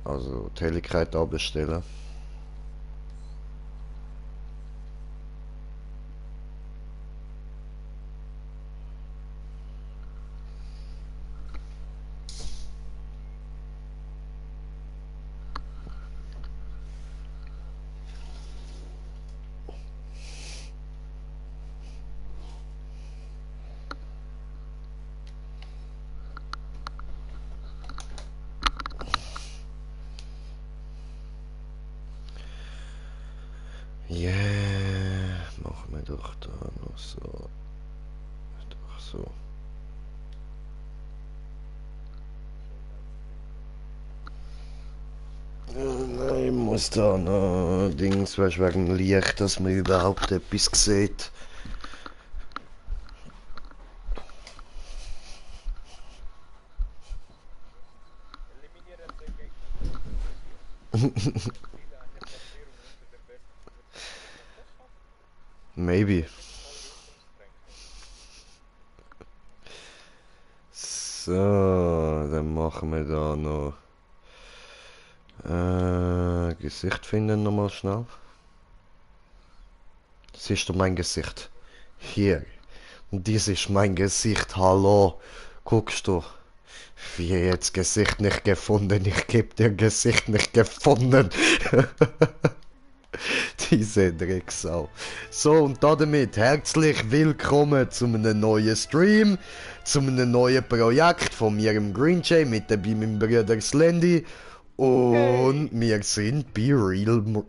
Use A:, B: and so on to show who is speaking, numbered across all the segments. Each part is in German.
A: Also die Helligkeit abbestellen. Yeah, machen wir doch da noch so. Doch so. Nein, ich muss da noch Dings, weißt du, wegen Licht, dass man überhaupt etwas sieht. Maybe. So, dann machen wir da noch Gesicht finden nochmal schnell. Siehst du mein Gesicht? Hier. Dies ist mein Gesicht, hallo. Guckst du? Wie jetzt Gesicht nicht gefunden? Ich geb dir Gesicht nicht gefunden. Diese Drecksau. So, und damit herzlich willkommen zu einem neuen Stream, zu einem neuen Projekt von mir im Green Jay mit dabei meinem Bruder Slendy. Und wir sind bei Realm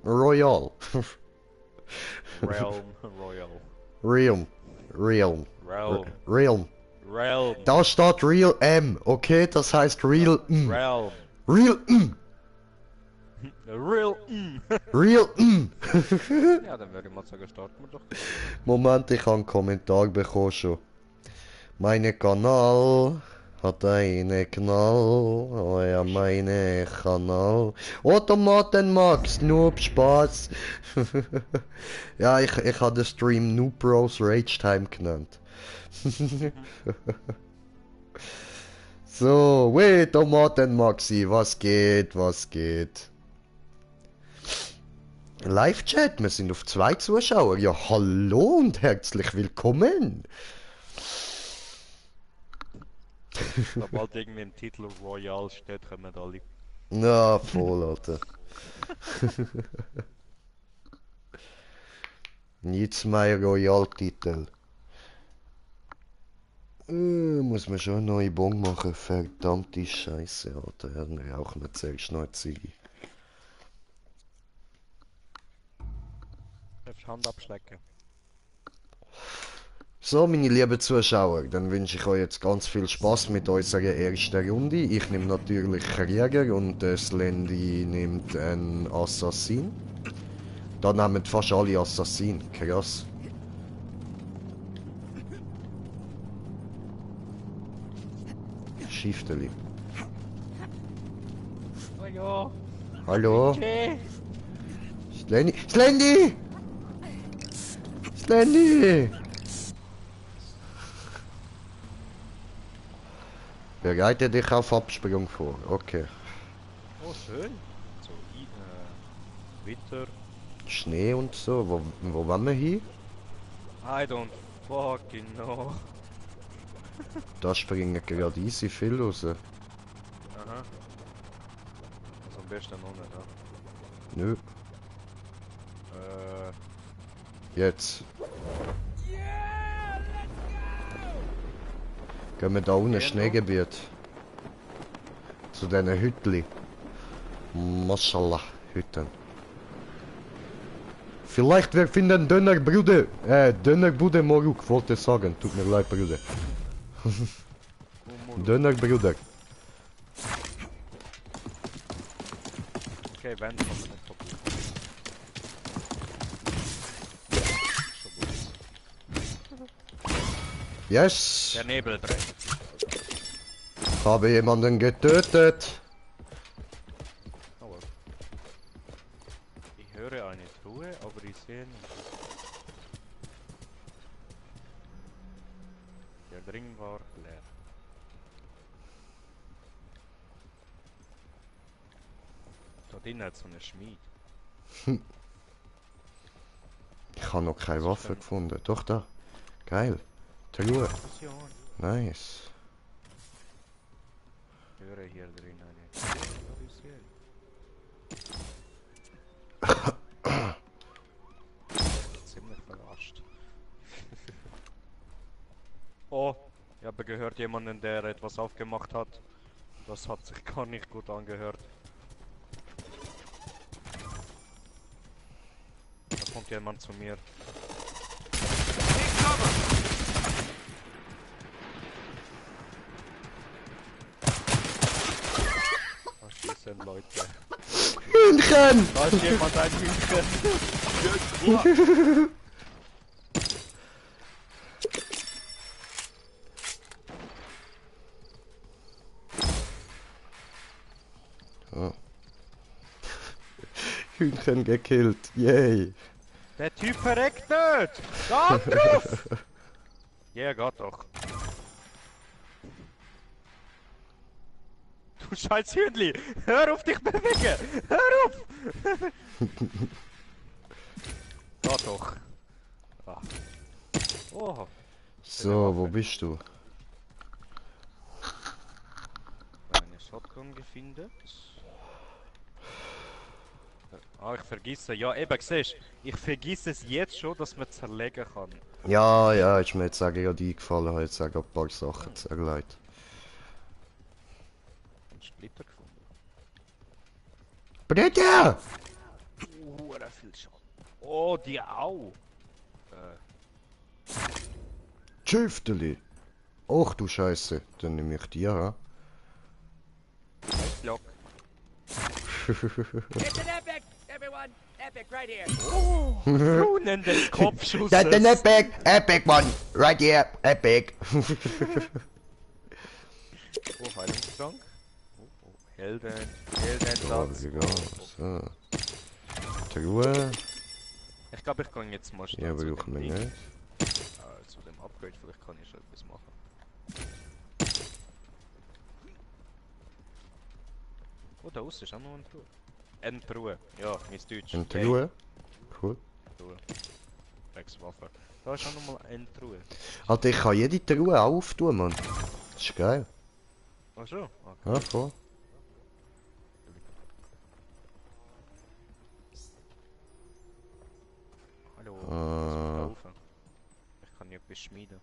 A: Royal.
B: Realm Royal.
A: Realm. Realm.
B: Realm.
A: Realm.
B: Realm.
A: Da steht Real M, okay? Das heißt Real M.
B: Realm.
A: Real M.
B: Real.
A: Real M.
B: Ja, dann würde ich mal sagen, starten wir doch.
A: Moment, ich habe einen Kommentar bekommen schon. Meine Kanal hat eine Knall. Oh ja, meine Kanal. Automaten Max, Noob, Spaß. Ja, ich habe den Stream Noob Bros Rage Time genannt. So, wait, Tomaten Maxi, was geht, was geht? Live-Chat, wir sind auf 2 Zuschauer. Ja, hallo und herzlich willkommen.
B: Sobald irgendwie im Titel Royal steht, kommen alle.
A: Na, voll, Alter. Jetzt mein Royal-Titel. Muss man schon einen neuen Bon machen. Verdammte Scheiße, Alter. Ja, dann rauchen wir zuerst noch eine Ziege.
B: Darfst Hand abschlecken.
A: So, meine lieben Zuschauer, dann wünsche ich euch jetzt ganz viel Spaß mit unserer ersten Runde. Ich nehme natürlich Krieger und Slendy nimmt einen Assassin. Da nehmen fast alle Assassin, krass. Schifteli.
B: Oh ja.
A: Hallo?
B: Okay.
A: Slendy? Slendy! Slendy! Bereite dich auf Absprung vor, okay.
B: Oh, schön. So, Witter.
A: Schnee und so, wo wollen wir hin?
B: I don't fucking know.
A: Da springen gerade easy viel raus.
B: Aha. Also am besten unten, ne?
A: Nö, jetzt. Gehen wir da unten
B: Gehen
A: Schneegebiet. Zu diesen Hütli. Maschallah, Hütten. Vielleicht wir finden Dönerbude. Dönerbude Moruk, wollte sagen. Tut mir leid, Bruder. Dönerbruder.
B: Okay, wenn, kommen wir nicht vorbei. So gut.
A: Yes!
B: Der Nebel brennt.
A: Habe jemanden getötet.
B: Oh, ich höre eine Truhe, aber ich sehe nicht. Der Ring war leer. drinnen hat so eine Schmied.
A: Ich habe noch keine Waffe gefunden. Doch, da. Geil. Truhe.
B: Mission.
A: Nice.
B: Ich höre hier drin eine. Ziemlich verarscht. Oh, ich habe gehört jemanden, der etwas aufgemacht hat. Das hat sich gar nicht gut angehört. Da kommt jemand zu mir. Da schießen Leute.
A: Hühnchen!
B: Da ist jemand ein Hühnchen.
A: Oh. Hühnchen gekillt. Yay.
B: Der Typ verreckt nicht! Da drauf! Ja, geht doch. Du scheiß Hühnli! Hör auf dich bewegen! Hör auf! Geht doch. Ah. Oh.
A: So, wo bist du?
B: Eine Shotgun gefunden. Ah, ich vergesse. Ja, eben, siehst du, ich vergesse es jetzt schon, dass man zerlegen kann.
A: Ja, ja, ist mir jetzt gerade eingefallen, habe jetzt auch ein paar Sachen zerlegt.
B: Einen Splitter gefunden.
A: Bitte!
B: Hure viel Schaden. Oh, die auch.
A: Tschüfteli! Och du Scheiße, dann nehme ich die, ha?
B: Block.
C: It's an epic, everyone! Epic right here!
B: Runen des Kopfschusses.
A: That's an epic one, right here, epic.
B: Oh, Heilungstrank. Oh, Helden.
A: Oh,
B: Heldensatz.
A: egal, so. Truhe,
B: Ich glaube, ich kann jetzt mal schnell
A: ja,
B: zu dem
A: brauchen wir
B: Ding.
A: nicht.
B: Zu dem Upgrade, vielleicht kann ich schon etwas machen. Oh, da außen ist auch noch eine Truhe. Eine Truhe. Ja, mein Deutsch.
A: Eine Truhe? Cool.
B: Truhe. Waffe. Da ist auch noch mal eine Truhe.
A: Alter, ich kann jede Truhe auftun, Mann. Das ist geil.
B: Ach so? Okay.
A: Ja, voll.
B: Hallo, was muss kaufen? Ich kann nicht etwas schmieden.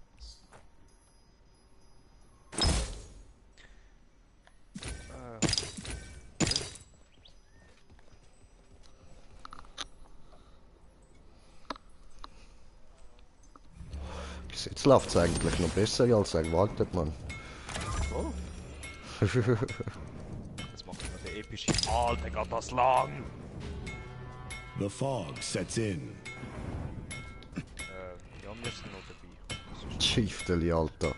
A: Jetzt läuft es eigentlich noch besser als erwartet, Mann.
B: Oh, jetzt macht man der epische Alter, geht das lang!
D: The fog sets in.
B: Ja, wir sind noch dabei.
A: Tschüfteli, Alter.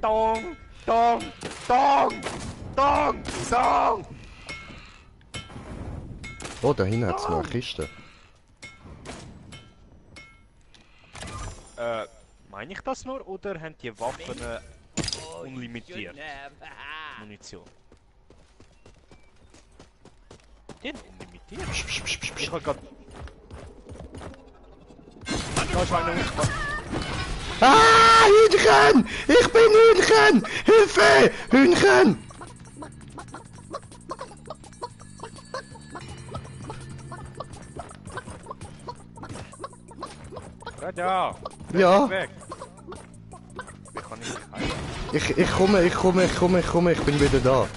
B: Dong! Dong! Dong! Dong! Dong!
A: Oh, da hinten hat es noch eine Kiste.
B: Meine ich das nur oder haben die Waffen unlimitiert
C: Shouldn't have. Haha.
B: Munition? Die haben unlimitiert? Ich hab grad... Da ist einer hochgefahren.
A: Ah, Hühnchen! Ich bin Hühnchen! Hilfe! Hühnchen!
B: Ja!
A: Ja,
B: Weg! Wie kann ich dich heilen?
A: ich komme, ich bin wieder da.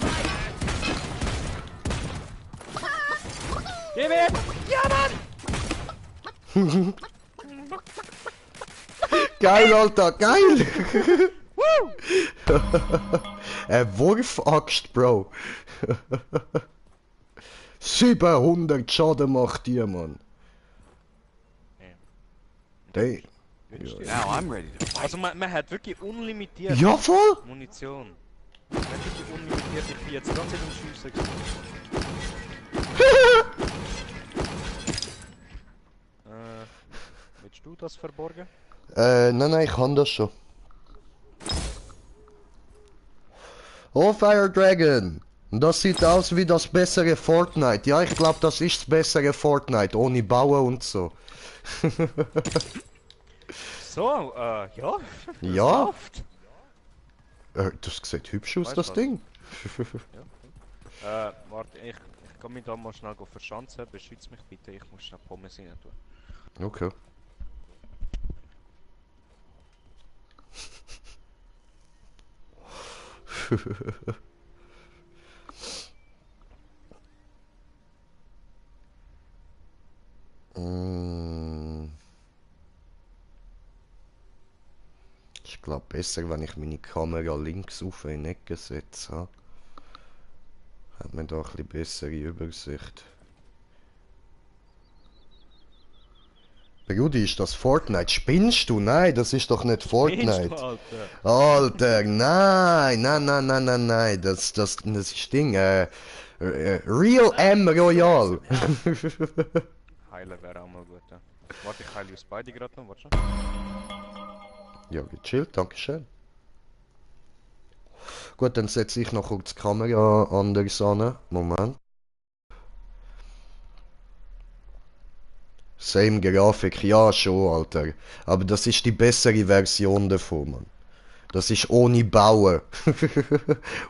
B: Geh weg! Ja, Mann!
A: Geil, Alter, geil! Eine Wurfaxt, Bro. 700 Schaden macht die, Mann. Hey.
D: Now I'm ready to fight.
B: Also man hat wirklich unlimitiert
A: Ja, voll!
B: Munition. Man hat wirklich unlimitiert, ich bin jetzt die ganze Zeit am Schiessen gewesen. Willst du das verborgen?
A: Nein, ich kann das schon. Oh, Fire Dragon! Und das sieht aus wie das bessere Fortnite. Ja, ich glaube, das ist das bessere Fortnite, ohne Bauen und so.
B: So, ja. Das
A: Ja.
B: läuft.
A: Das sieht hübsch aus,
B: Weißt
A: das
B: was?
A: Ding.
B: Warte, ich kann mich da mal schnell verschanzen. Beschütze mich bitte, ich muss schnell Pommes rein tun.
A: Okay. Mm. Ich glaube besser, wenn ich meine Kamera links auf in die Ecke setze. Hat man da ein bisschen bessere Übersicht. Brudi, ist das Fortnite? Spinnst du? Nein, das ist doch nicht Fortnite.
B: Alter.
A: Alter, nein, nein, nein, nein, nein, nein, das ist Ding, Real M Royal.
B: Heilen wäre auch mal gut. Ja. Warte, ich heile uns beide gerade noch, warte schon.
A: Ja, gechillt, dankeschön. Gut, dann setze ich noch kurz die Kamera anders an. Moment. Same Grafik, ja schon, Alter. Aber das ist die bessere Version davon, Mann. Das ist ohne Bauen.